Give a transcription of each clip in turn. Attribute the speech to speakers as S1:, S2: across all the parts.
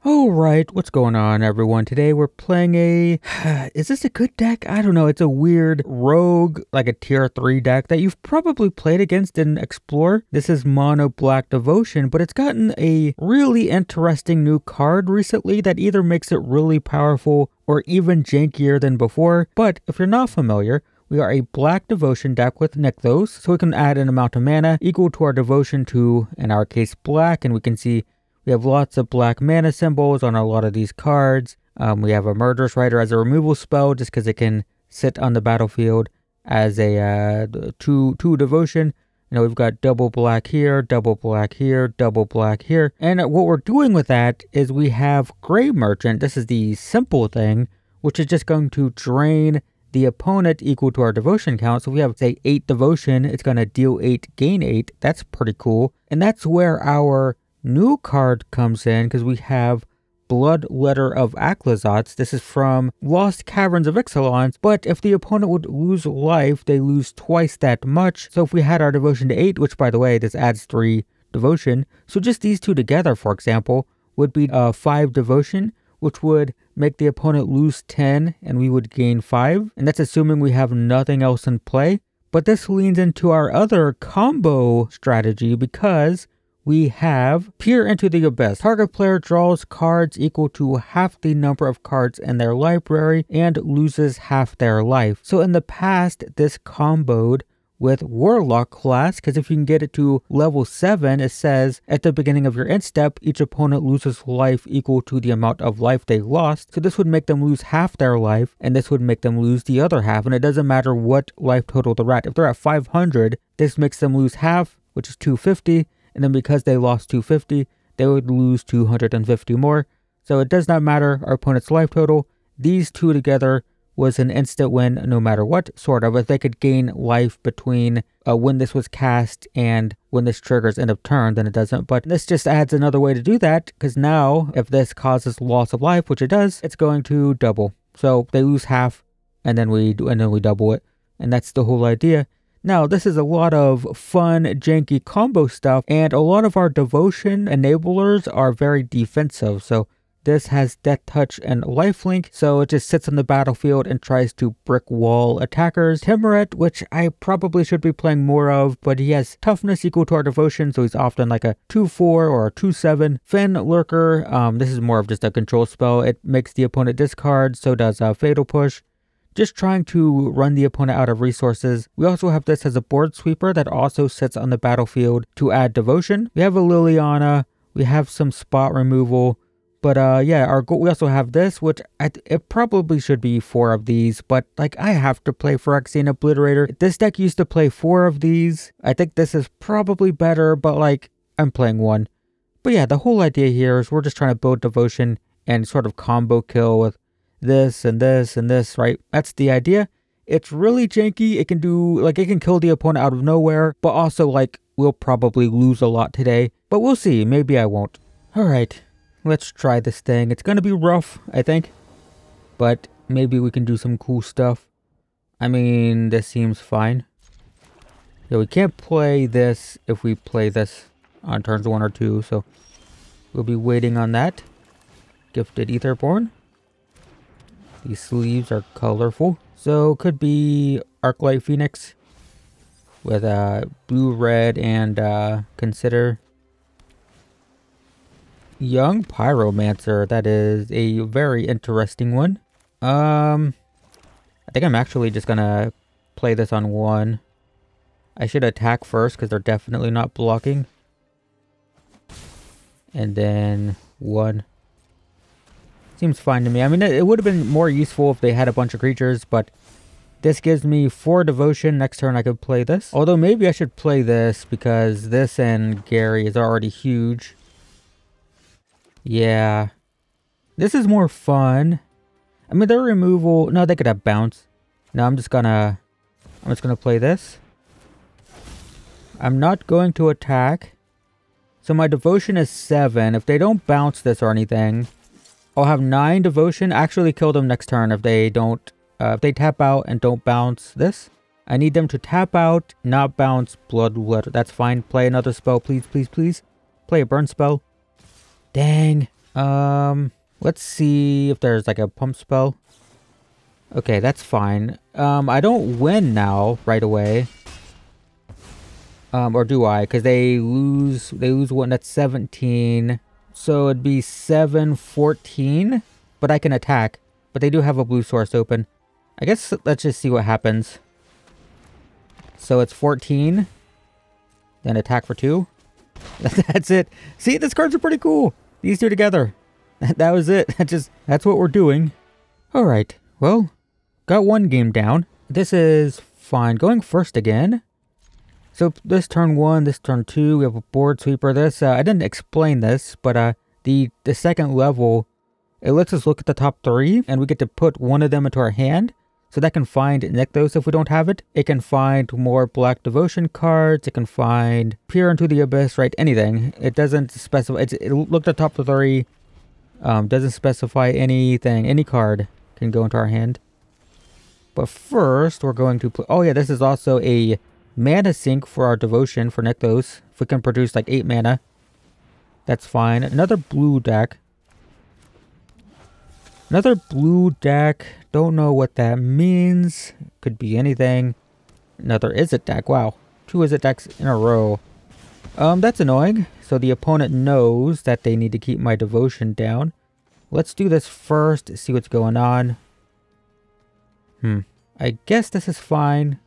S1: Alright, what's going on everyone? Today we're playing a... is this a good deck? I don't know, it's a weird rogue, like a tier 3 deck that you've probably played against in Explore. This is Mono Black Devotion, but it's gotten a really interesting new card recently that either makes it really powerful or even jankier than before. But if you're not familiar, we are a Black Devotion deck with Rakdos, so we can add an amount of mana equal to our devotion to, in our case, black, and we can see we have lots of black mana symbols on a lot of these cards. We have a Murderous Rider as a removal spell just because it can sit on the battlefield as a two devotion. You know, we've got double black here, double black here, double black here. And what we're doing with that is we have Gray Merchant. This is the simple thing, which is just going to drain the opponent equal to our devotion count. So if we have, say, 8 devotion, it's going to deal 8, gain 8. That's pretty cool. And that's where our new card comes in, because we have Blood Letter of Aggro. This is from Lost Caverns of Ixalan, but if the opponent would lose life, they lose twice that much. So if we had our devotion to 8, which by the way, this adds 3 devotion, so just these two together, for example, would be 5 devotion, which would make the opponent lose 10 and we would gain 5. And that's assuming we have nothing else in play. But this leans into our other combo strategy because we have Peer into the Abyss. Target player draws cards equal to half the number of cards in their library and loses half their life. So in the past, this comboed with Warlock class, because if you can get it to level 7, it says at the beginning of your end step, each opponent loses life equal to the amount of life they lost. So this would make them lose half their life, and this would make them lose the other half. And it doesn't matter what life total they're at. If they're at 500, this makes them lose half, which is 250. And then because they lost 250, they would lose 250 more. So it does not matter our opponent's life total. These two together was an instant win no matter what, sort of. If they could gain life between when this was cast and when this triggers end of turn, then it doesn't. But this just adds another way to do that, because now if this causes loss of life, which it does, it's going to double. So they lose half, and then we double it. And that's the whole idea. Now, this is a lot of fun, janky combo stuff, and a lot of our devotion enablers are very defensive. So this has Death Touch and Lifelink, so it just sits on the battlefield and tries to brick wall attackers. Timoret, which I probably should be playing more of, but he has toughness equal to our devotion, so he's often like a 2-4 or a 2-7. Fen Lurker, this is more of just a control spell. It makes the opponent discard, so does Fatal Push. Just trying to run the opponent out of resources. We also have this as a board sweeper that also sits on the battlefield to add devotion. We have a Liliana, we have some spot removal, but yeah, our goal, we also have this, which it probably should be 4 of these, but like I have to play Phyrexian Obliterator. This deck used to play 4 of these. I think this is probably better, but like I'm playing 1. But yeah, the whole idea here is we're just trying to build devotion and sort of combo kill with this and this and this, right? That's the idea. It's really janky. It can do, like, it can kill the opponent out of nowhere, but also, like, we'll probably lose a lot today. But we'll see. Maybe I won't. Alright, let's try this thing. It's gonna be rough, I think. But maybe we can do some cool stuff. I mean, this seems fine. Yeah, we can't play this if we play this on turns 1 or 2, so we'll be waiting on that. Gifted Aetherborn. These sleeves are colorful. So could be Arclight Phoenix with blue, red, and consider Young Pyromancer. That is a very interesting one. I think I'm actually just gonna play this on 1. I should attack first because they're definitely not blocking. And then 1. Seems fine to me. I mean, it would have been more useful if they had a bunch of creatures, but this gives me 4 devotion. Next turn I could play this. Although maybe I should play this because this and Gary is already huge. Yeah. This is more fun. I mean, their removal... No, they could have bounce. No, I'm just gonna play this. I'm not going to attack. So my devotion is 7. If they don't bounce this or anything, I'll have 9 devotion. Actually kill them next turn if they don't, if they tap out and don't bounce this. I need them to tap out, not bounce Blood Letter. That's fine. Play another spell, please, please, please. Play a burn spell. Dang. Let's see if there's like a pump spell. Okay, that's fine. I don't win now right away. Or do I? Because they lose one. That's 17. So it'd be 7-14. But I can attack. But they do have a blue source open. I guess let's just see what happens. So it's 14. Then attack for 2. That's it. See, these cards are pretty cool. These two together. That was it. That's what we're doing. Alright. Well, got one game down. This is fine. Going first again. So this turn 1, this turn 2, we have a board sweeper. This, I didn't explain this, but the second level, it lets us look at the top 3, and we get to put one of them into our hand. So that can find Rakdos if we don't have it. It can find more Black Devotion cards. It can find Peer into the Abyss, right? Anything. It doesn't specify. It looked at the top 3. Doesn't specify anything. Any card can go into our hand. But first, we're going to play. Oh yeah, this is also a mana sink for our devotion for Rakdos. If we can produce like 8 mana, that's fine. Another blue deck. Another blue deck. Don't know what that means. Could be anything. Another Izzet deck. Wow. 2 Izzet decks in a row. That's annoying. So the opponent knows that they need to keep my devotion down. Let's do this first. See what's going on. I guess this is fine.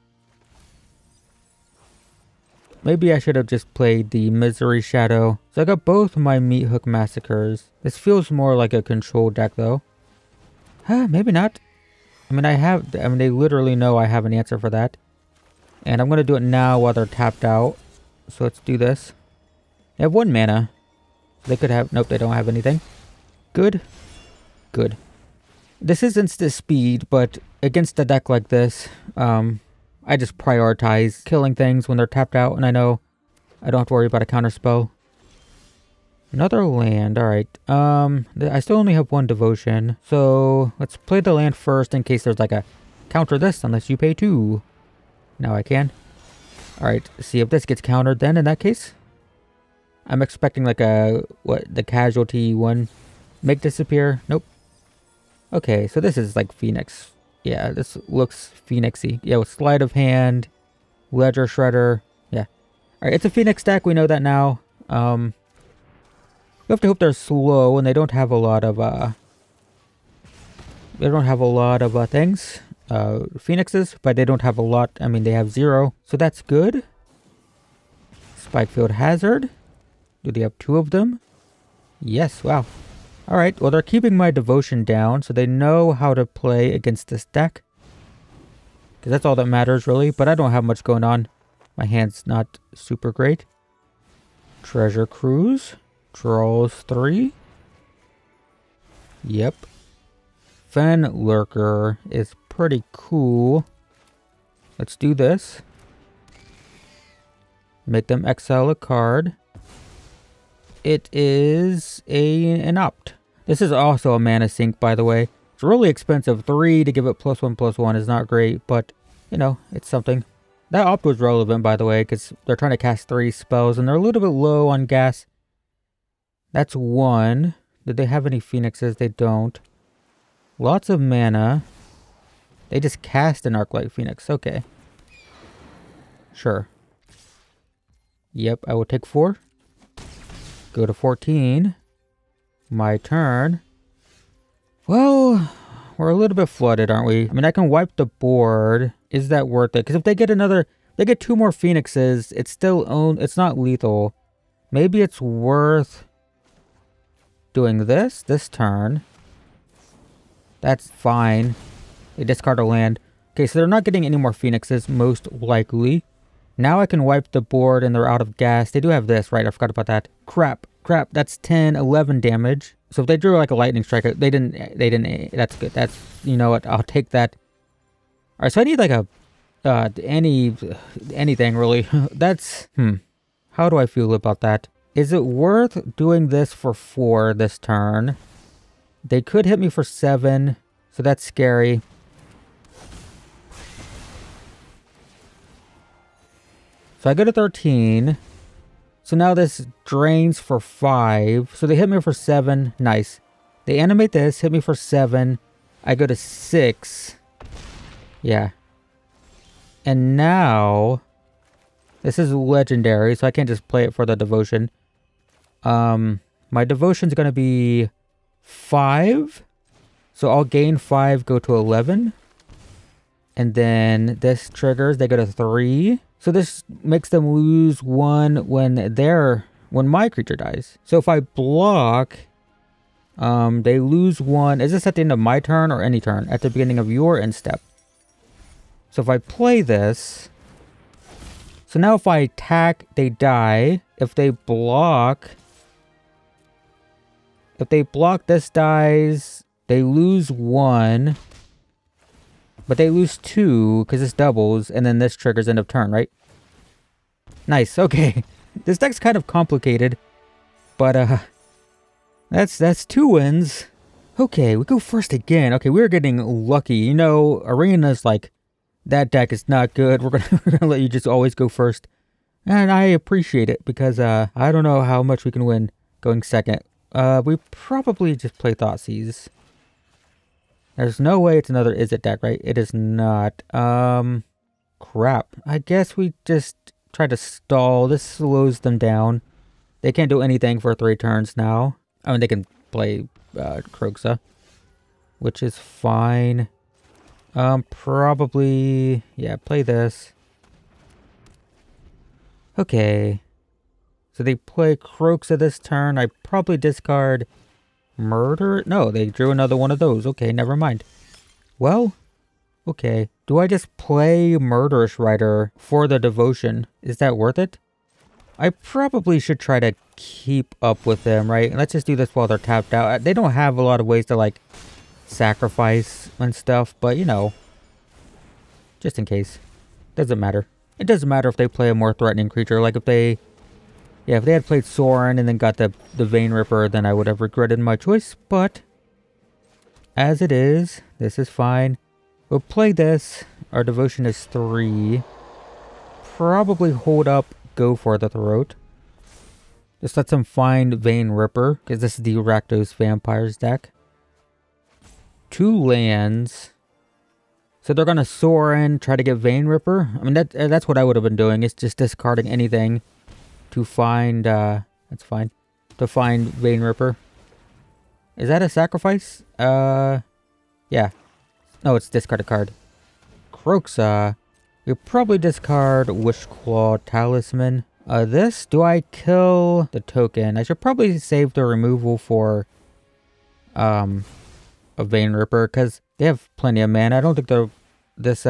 S1: Maybe I should have just played the Misery Shadow. So I got both my Meat Hook Massacres. This feels more like a control deck though. Maybe not. I mean, they literally know I have an answer for that. And I'm going to do it now while they're tapped out. So let's do this. They have 1 mana. They could have, nope, they don't have anything. Good. Good. This isn't the speed, but against a deck like this, I just prioritize killing things when they're tapped out, and I know I don't have to worry about a counter spell. Another land, alright. I still only have 1 devotion, so let's play the land first in case there's like a counter this unless you pay 2. Now I can. Alright, see if this gets countered then in that case. I'm expecting like the casualty one. Make disappear. Nope. Okay, so this is like Phoenix. Yeah, this looks Phoenixy. Yeah, with sleight of hand, ledger shredder. Yeah. Alright, it's a Phoenix deck. We know that now. We have to hope they're slow and they don't have a lot of things. Phoenixes, but they don't have a lot. I mean, they have 0. So that's good. Spikefield Hazard. Do they have 2 of them? Yes, wow. Alright, well they're keeping my devotion down, so they know how to play against this deck. Because that's all that matters, really. But I don't have much going on. My hand's not super great. Treasure Cruise. Draws 3. Yep. Fen Lurker is pretty cool. Let's do this. Make them exile a card. It is an opt. This is also a mana sink, by the way. It's really expensive. 3 to give it +1/+1 is not great, but, you know, it's something. That opt was relevant, by the way, because they're trying to cast 3 spells, and they're a little bit low on gas. That's 1. Did they have any Phoenixes? They don't. Lots of mana. They just cast an Arclight Phoenix. Okay. Sure. Yep, I will take 4. Go to 14. My turn. Well, we're a little bit flooded, aren't we? I mean, I can wipe the board. Is that worth it? Because if they get they get 2 more Phoenixes, it's not lethal. Maybe it's worth doing this turn. That's fine. They discard a land. Okay, so they're not getting any more Phoenixes, most likely. Now I can wipe the board and they're out of gas. They do have this, right? I forgot about that. Crap. That's 10, 11 damage. So if they drew like a lightning strike, they didn't, that's good. That's, you know what, I'll take that. All right, so I need like anything really. That's, how do I feel about that? Is it worth doing this for 4 this turn? They could hit me for 7, so that's scary. So I go to 13. So now this drains for 5. So they hit me for 7. Nice. They animate this, hit me for 7. I go to 6. Yeah. And now, this is legendary, so I can't just play it for the devotion. My devotion's gonna be 5. So I'll gain 5, go to 11. And then this triggers, they go to 3. So this makes them lose 1 when my creature dies. So if I block, they lose 1. Is this at the end of my turn or any turn? At the beginning of your end step. So if I play this, so now if I attack, they die. If they block, this dies, they lose 1. But they lose 2 because this doubles, and then this triggers end of turn, right? Nice, okay. This deck's kind of complicated, but that's 2 wins. Okay, we go first again. Okay, we're getting lucky. You know, Arena's like, that deck is not good. We're gonna let you just always go first. And I appreciate it because I don't know how much we can win going second. We probably just play Thoughtseize. There's no way it's another Izzet deck, right? It is not. Crap. I guess we just try to stall. This slows them down. They can't do anything for 3 turns now. I mean, they can play Kroxa, which is fine. Probably, yeah, play this. Okay. So they play Kroxa this turn. I probably discard Murder? No, they drew another one of those. Okay, never mind. Well, okay. Do I just play Murderous Rider for the devotion? Is that worth it? I probably should try to keep up with them, right? Let's just do this while they're tapped out. They don't have a lot of ways to, like, sacrifice and stuff, but, you know, just in case. Doesn't matter. It doesn't matter if they play a more threatening creature. Like, if they... Yeah, if they had played Sorin and then got the Vein Ripper, then I would have regretted my choice. But, as it is, this is fine. We'll play this. Our devotion is 3. Probably hold up, go for the throat. Just let them find Vein Ripper, because this is the Rakdos Vampires deck. 2 lands. So they're going to Sorin, try to get Vein Ripper. I mean, that's what I would have been doing. It's just discarding anything to find, that's fine, to find Vein Ripper. Is that a sacrifice? Yeah. No, it's discard a card. Kroxa. You'll probably discard Wishclaw Talisman. This, do I kill the token? I should probably save the removal for, a Vein Ripper, because they have plenty of mana. I don't think this,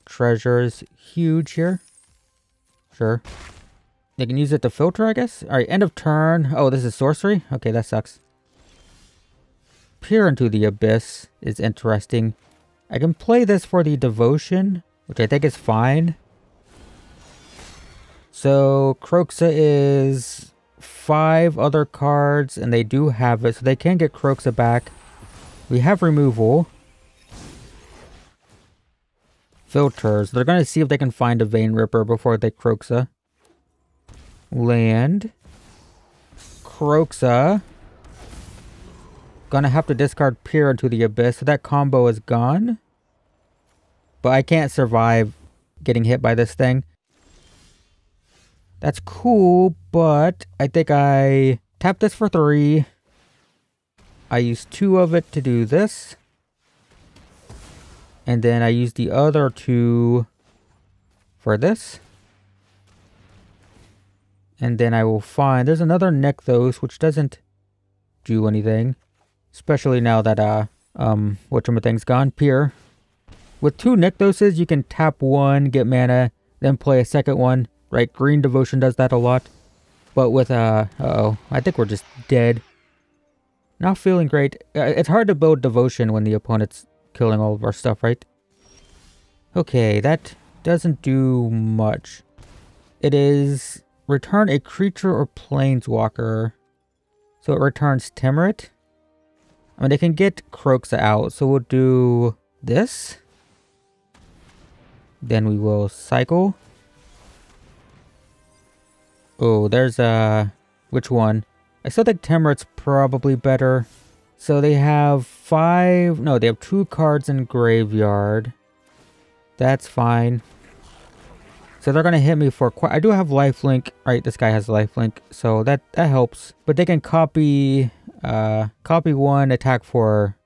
S1: treasure is huge here. Sure. They can use it to filter, I guess. Alright, end of turn. Oh, this is sorcery? Okay, that sucks. Peer into the Abyss is interesting. I can play this for the devotion, which I think is fine. So, Kroxa is 5 other cards, and they do have it, so they can get Kroxa back. We have removal. Filters. They're going to see if they can find a Vein Ripper before they Kroxa. Land. Kroxa. Gonna have to discard Peer into the Abyss, so that combo is gone. But I can't survive getting hit by this thing. That's cool, but I think I tap this for 3. I use 2 of it to do this. And then I use the other 2 for this. And then I will find... There's another Nykthos, which doesn't do anything. Especially now that, whatchamacallit's gone. Peer. With 2 Nykthoses, you can tap 1, get mana, then play a second one. Right? Green Devotion does that a lot. But with, uh-oh. I think we're just dead. Not feeling great. It's hard to build Devotion when the opponent's killing all of our stuff, right? Okay, that doesn't do much. It is... Return a creature or planeswalker. So it returns Timurit. I mean, they can get Kroxa out. So we'll do this. Then we will cycle. Oh, there's which one? I still think Timur's probably better. So they have 5... No, they have 2 cards in graveyard. That's fine. So they're gonna hit me for quite... I do have lifelink. Right, this guy has lifelink. So that helps. But they can copy 1, attack for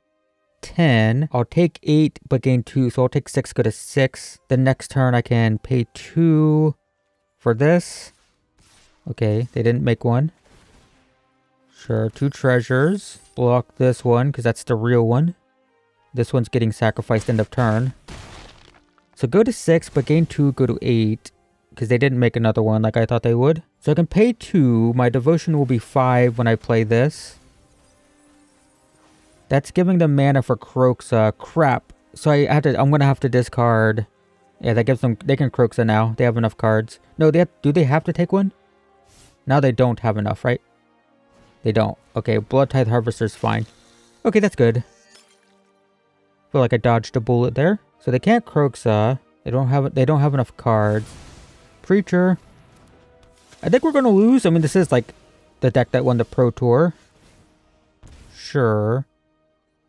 S1: 10. I'll take 8, but gain 2. So I'll take 6, go to 6. The next turn I can pay 2 for this. Okay, they didn't make one. Sure, 2 treasures. Block this one, because that's the real one. This one's getting sacrificed end of turn. So go to 6, but gain 2, go to 8. Because they didn't make another one like I thought they would. So I can pay 2. My devotion will be 5 when I play this. That's giving them mana for Kroxa. Crap. So I'm going to have to discard. Yeah, that gives them... They can Kroxa now. They have enough cards. No, do they have to take one? Now they don't have enough, right? They don't. Okay, Blood Tithe Harvester's fine. Okay, that's good. Feel like I dodged a bullet there. So they can't Kroxa. They don't have enough cards. Preacher. I think we're gonna lose. I mean, this is like the deck that won the Pro Tour. Sure.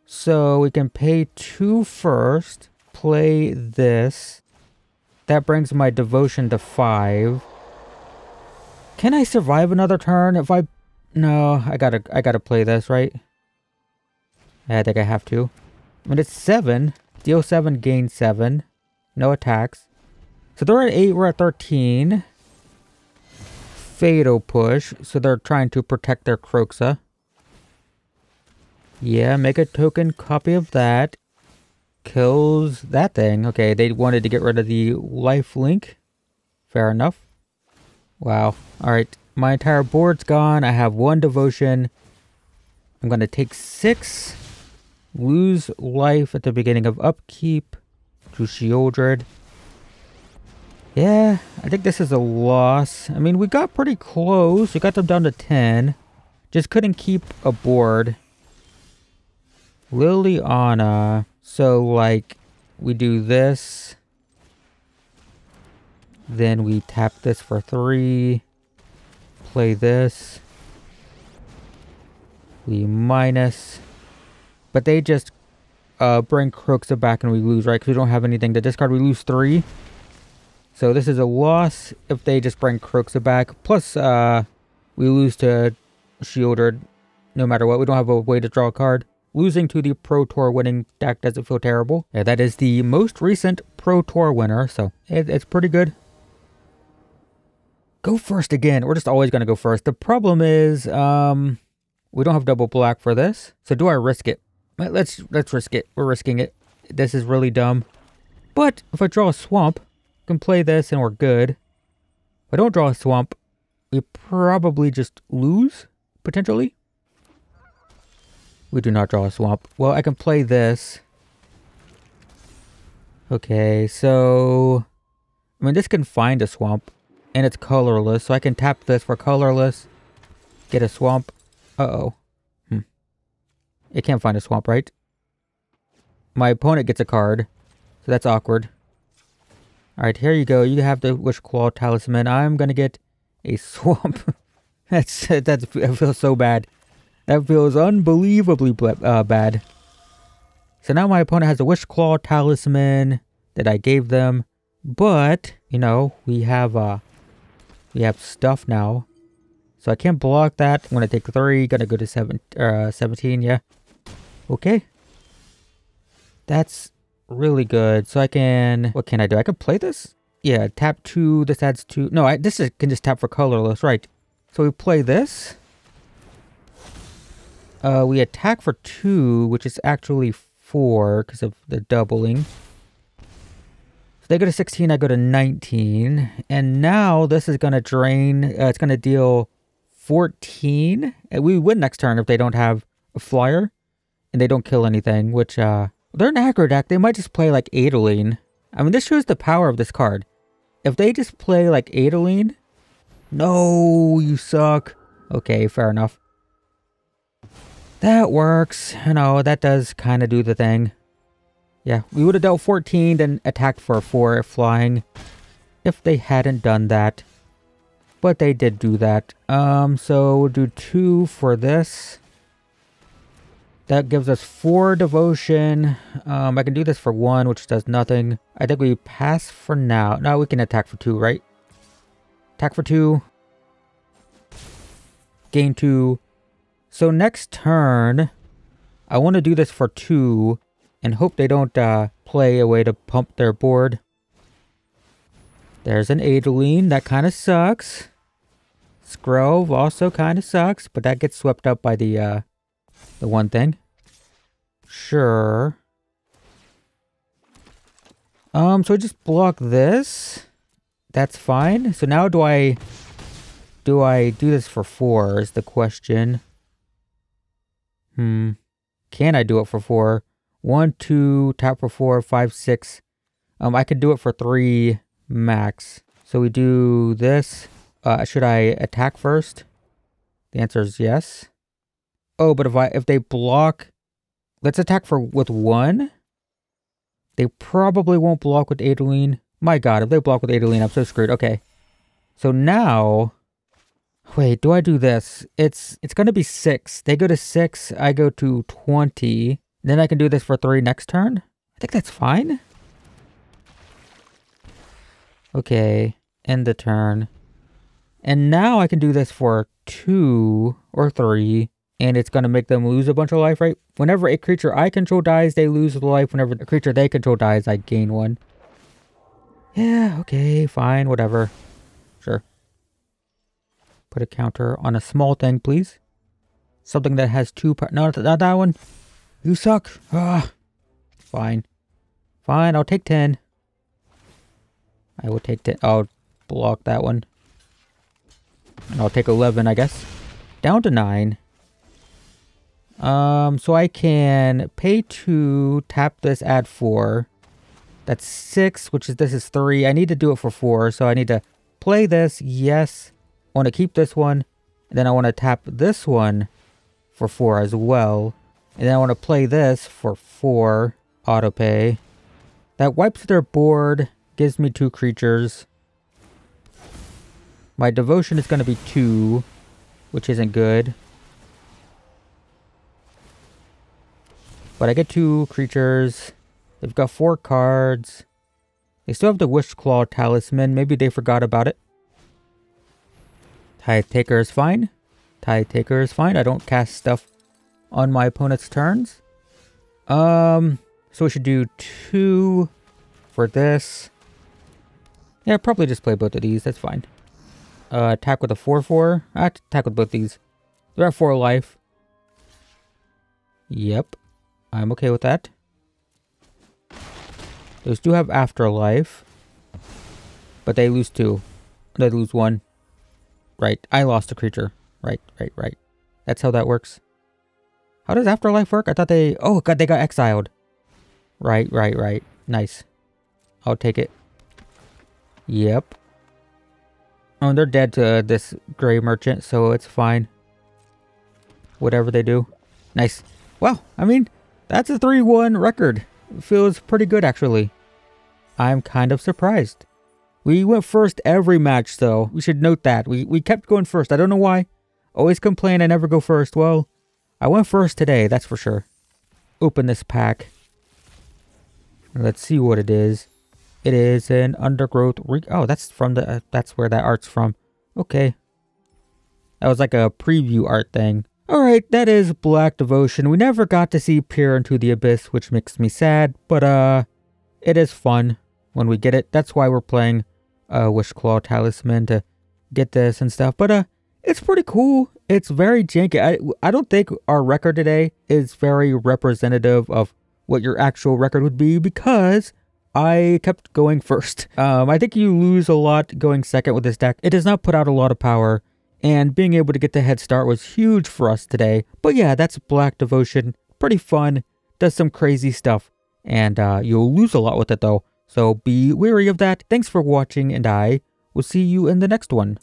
S1: So we can pay 2 first. Play this. That brings my devotion to 5. Can I survive another turn if I... No, I gotta play this, right? I think I have to. I mean, it's 7. Deal 7, gain 7. No attacks. So they're at 8, we're at 13. Fatal push. So they're trying to protect their Kroxa. Yeah, make a token copy of that. Kills that thing. Okay, they wanted to get rid of the life link. Fair enough. Wow. Alright, my entire board's gone. I have 1 devotion. I'm going to take 6. Lose life at the beginning of upkeep to Shieldred. Yeah, I think this is a loss. I mean, we got pretty close. We got them down to 10. Just couldn't keep a board. Liliana. So, like, we do this. Then we tap this for 3. Play this. We minus. But they just bring Kroxa back and we lose, right? Because we don't have anything to discard. We lose 3. So this is a loss if they just bring Kroxa back. Plus, we lose to Shieldred no matter what. We don't have a way to draw a card. Losing to the Pro Tour winning deck doesn't feel terrible. Yeah, that is the most recent Pro Tour winner, so it's pretty good. Go first again. We're just always going to go first. The problem is, we don't have double black for this. So do I risk it? Let's risk it. We're risking it. This is really dumb. But if I draw a swamp, I can play this and we're good. If I don't draw a swamp, we probably just lose, potentially. We do not draw a swamp. Well, I can play this. Okay, so... I mean, this can find a swamp. And it's colorless, so I can tap this for colorless. Get a swamp. Uh-oh. It can't find a swamp, right? My opponent gets a card. So that's awkward. Alright, here you go. You have the Wish Claw Talisman. I'm gonna get a swamp. It feels so bad. That feels unbelievably bad. So now my opponent has a Wish Claw Talisman that I gave them. But, you know, we have stuff now. So I can't block that. I'm going to take 3. Going to go to 17, yeah. Okay. That's really good. So I can... What can I do? I can play this? Yeah, tap 2. This adds 2. No, can just tap for colorless, right. So we play this. We attack for 2, which is actually 4 because of the doubling. So they go to 16, I go to 19. And now this is going to drain. It's going to deal 14. And we win next turn if they don't have a flyer. And they don't kill anything, which, they're an aggro deck. They might just play like Adeline. I mean, this shows the power of this card. If they just play like Adeline... No, you suck. Okay, fair enough. That works. You know, that does kind of do the thing. Yeah, we would have dealt 14, then attacked for 4 flying. If they hadn't done that. But they did do that. So we'll do 2 for this. That gives us 4 devotion. I can do this for 1, which does nothing. I think we pass for now. Now we can attack for 2, right? Attack for 2. Gain 2. So next turn, I want to do this for 2 and hope they don't play a way to pump their board. There's an Adeline. That kind of sucks. Scrove also kind of sucks, but that gets swept up by the one thing. Sure. So I just block this. That's fine. So now do I do this for 4 is the question. Can I do it for 4? 1, 2, tap for 4, 5, 6. I could do it for 3 max. So we do this. Should I attack first? The answer is yes. Oh, but if they block, let's attack with 1. They probably won't block with Adeline. My god, if they block with Adeline, I'm so screwed. Okay. So now, wait, do I do this? It's gonna be 6. They go to 6, I go to 20. Then I can do this for 3 next turn. I think that's fine. Okay, end the turn. And now I can do this for 2 or 3. And it's going to make them lose a bunch of life, right? Whenever a creature I control dies, they lose the life. Whenever a creature they control dies, I gain 1. Yeah, okay, fine, whatever. Sure. Put a counter on a small thing, please. Something that has 2 power. No, not that one. You suck. Ah. Fine. Fine, I'll take 10. I will take 10. I'll block that one. And I'll take 11, I guess. Down to 9. So I can pay 2, tap this, add 4. That's 6, this is 3. I need to do it for 4, so I need to play this, yes. I want to keep this one, and then I want to tap this one for 4 as well. And then I want to play this for 4, autopay. That wipes their board, gives me 2 creatures. My devotion is going to be 2, which isn't good. But I get 2 creatures. They've got 4 cards. They still have the Wish Claw Talisman. Maybe they forgot about it. Tithe Taker is fine. Tithe Taker is fine. I don't cast stuff on my opponent's turns. So we should do 2 for this. Yeah, probably just play both of these. That's fine. Attack with a 4/4. Attack with both these. They're at 4 life. Yep. I'm okay with that. Those do have afterlife. But they lose 2. They lose 1. Right. I lost a creature. Right. That's how that works. How does afterlife work? I thought they... Oh, God, they got exiled. Right. Nice. I'll take it. Yep. Oh, they're dead to this gray merchant, so it's fine. Whatever they do. Nice. Well, I mean... That's a 3-1 record. It feels pretty good, actually. I'm kind of surprised. We went first every match, though. We should note that. We kept going first. I don't know why. Always complain I never go first. Well, I went first today, that's for sure. Open this pack. Let's see what it is. It is an undergrowth... Oh, that's from the... that's where that art's from. Okay. That was like a preview art thing. Alright, that is Black Devotion. We never got to see Peer into the Abyss, which makes me sad, but it is fun when we get it. That's why we're playing Wish Claw Talisman, to get this and stuff. But it's pretty cool. It's very janky. I don't think our record today is very representative of what your actual record would be, because I kept going first. I think you lose a lot going second with this deck. It does not put out a lot of power. And being able to get the head start was huge for us today. But yeah, that's Black Devotion. Pretty fun. Does some crazy stuff. And you'll lose a lot with it though. So be wary of that. Thanks for watching, and I will see you in the next one.